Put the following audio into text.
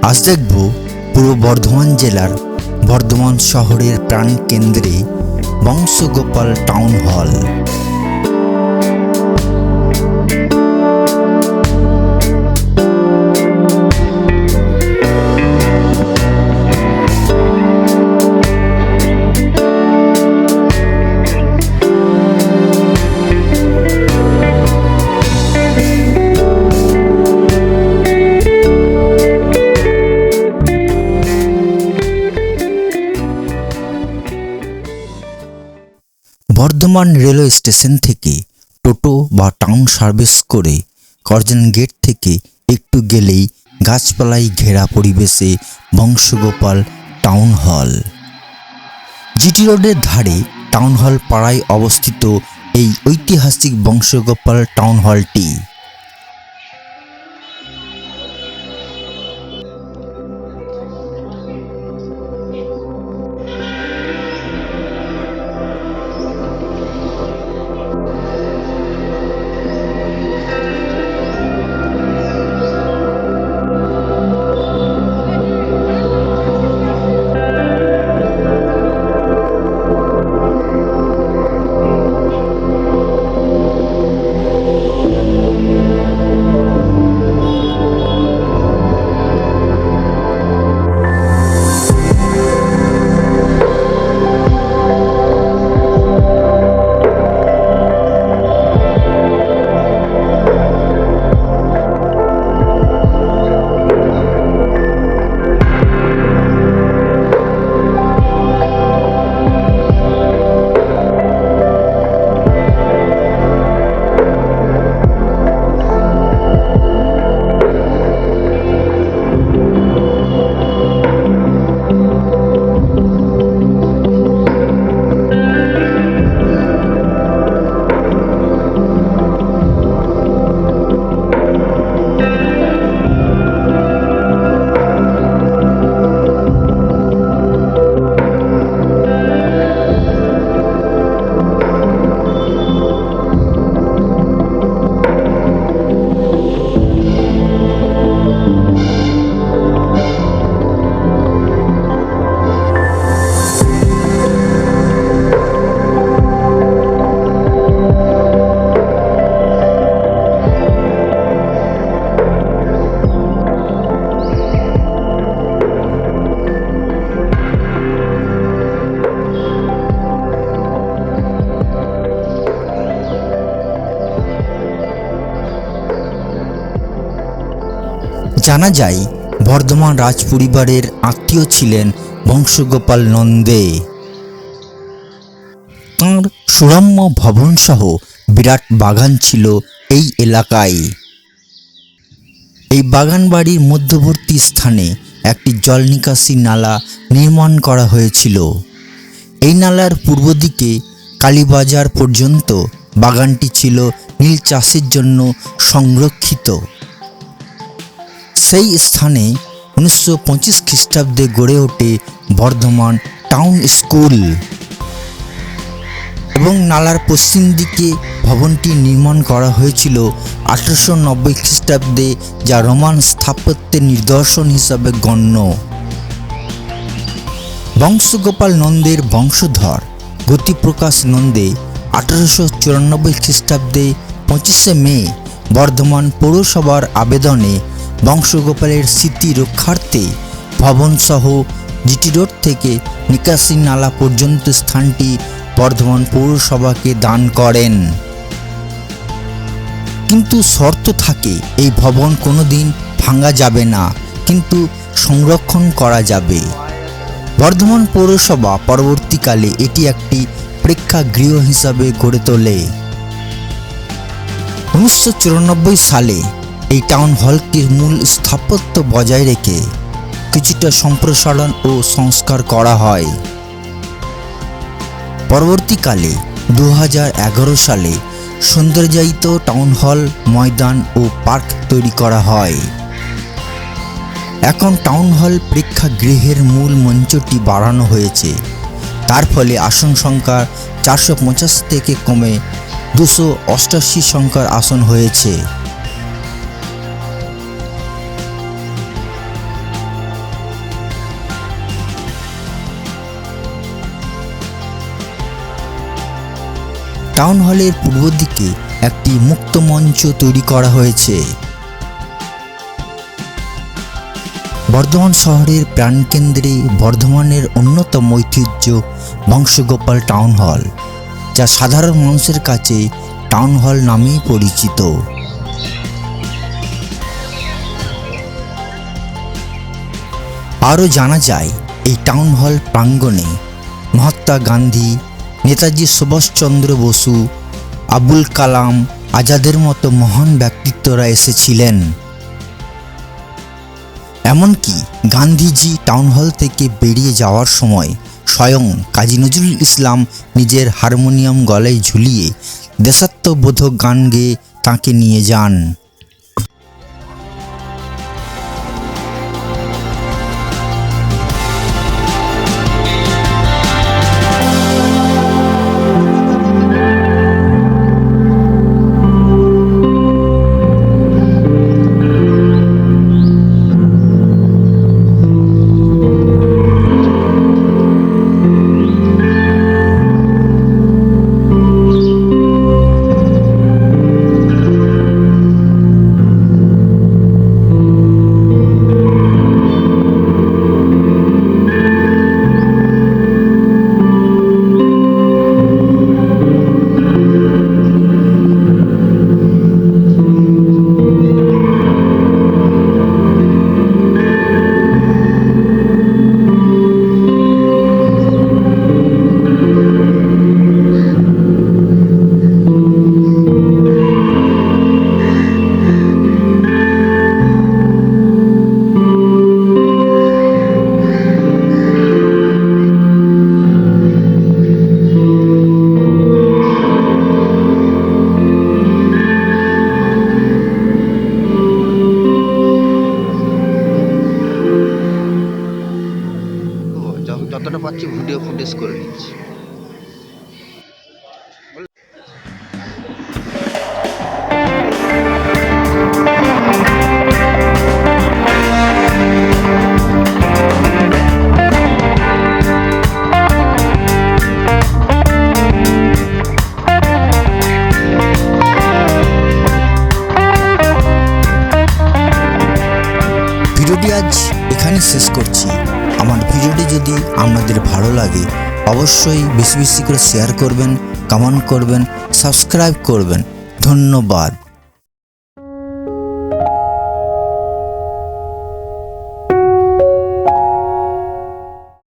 আজ দেখব পূর্ব বর্ধমান জেলার বর্ধমান শহরের প্রাণকেন্দ্রে Bansagopal town hall. Bardhaman railway station থেকে টোটো বা টাউন সার্ভিস করে করজন গেট থেকে একটু গেলেই গাছপালায় ঘেরা পরিবেশে বংশগোপাল টাউন হল। জিটি রোডের ধারে টাউন হল পাড়ায় অবস্থিত এই ঐতিহাসিক বংশগোপাল টাউন হলটি। জানা যায় বর্ধমান রাজপরিবারের আত্মীয় ছিলেন বংশগোপাল নন্দে। তাঁর সুরম্য ভবন সহ বিরাট বাগান ছিল এই এলাকায়। এই বাগান বাড়ির মধ্যবর্তী স্থানে একটি জল নিকাশি নালা নির্মাণ করা হয়েছিল। এই নালার পূর্ব দিকে কালীবাজার পর্যন্ত বাগানটি ছিল নীল চাষের জন্য সংরক্ষিত। সেই স্থানে 1925 খ্রিস্টাব্দে গড়ে ওঠে বর্ধমান টাউন স্কুল এবং নালার পশ্চিম দিকে ভবনটি নির্মাণ করা হয়েছিল 1890 খ্রিস্টাব্দে, যা রোমান স্থাপত্যের নিদর্শন হিসাবে গণ্য। বংশগোপাল নন্দের বংশধর গতিপ্রকাশ নন্দে 1894 খ্রিস্টাব্দে 25শে মে বর্ধমান পৌরসভার আবেদনে বংশগোপালের স্মৃতি রক্ষার্থে ভবনসহ জিটি রোড থেকে নিকাশি নালা পর্যন্ত স্থানটি বর্ধমান পৌরসভাকে দান করেন। কিন্তু শর্ত থাকে, এই ভবন কোনোদিন ভাঙা যাবে না, কিন্তু সংরক্ষণ করা যাবে। বর্ধমান পৌরসভা পরবর্তীকালে এটি একটি প্রেক্ষাগৃহ হিসাবে গড়ে তোলে। 1994 সালে এই টাউন হলটির মূল স্থাপত্য বজায় রেখে কিছুটা সম্প্রসারণ ও সংস্কার করা হয়। পরবর্তীকালে 2011 সালে সৌন্দর্যায়িত টাউন হল, ময়দান ও পার্ক তৈরি করা হয়। এখন টাউন হল প্রেক্ষাগৃহের মূল মঞ্চটি বাড়ানো হয়েছে। তার ফলে আসন সংখ্যা 485 থেকে কমে 288 সংখ্যার আসন হয়েছে। টাউন হলের পূর্ব দিকে একটি মুক্ত মঞ্চ তৈরি করা হয়েছে। বর্ধমান শহরের প্রাণকেন্দ্রে বর্ধমানের অন্যতম ঐতিহ্য বংশগোপাল টাউন হল, যা সাধারণ মানুষের কাছে টাউন হল নামেই পরিচিত। আরও জানা যায়, এই টাউন হল প্রাঙ্গণে মহাত্মা গান্ধী, নেতাজি সুভাষচন্দ্র বসু, আবুল কালাম আজাদের মতো মহান ব্যক্তিত্বরা এসেছিলেন। এমনকি গান্ধীজি টাউন হল থেকে বেরিয়ে যাওয়ার সময় স্বয়ং কাজী নজরুল ইসলাম নিজের হারমোনিয়াম গলায় ঝুলিয়ে দেশাত্মবোধক গান গেয়ে তাঁকে নিয়ে যান। যতটা পাচ্ছি ভিডিও ফুটেজ করে নিচ্ছি। ভিডিওটি আজ এখানে শেষ করছি। আমার ভিডিওটি যদি আপনাদের ভালো লাগে অবশ্যই বেশি বেশি করে শেয়ার করবেন, কমেন্ট করবেন, সাবস্ক্রাইব করবেন। ধন্যবাদ।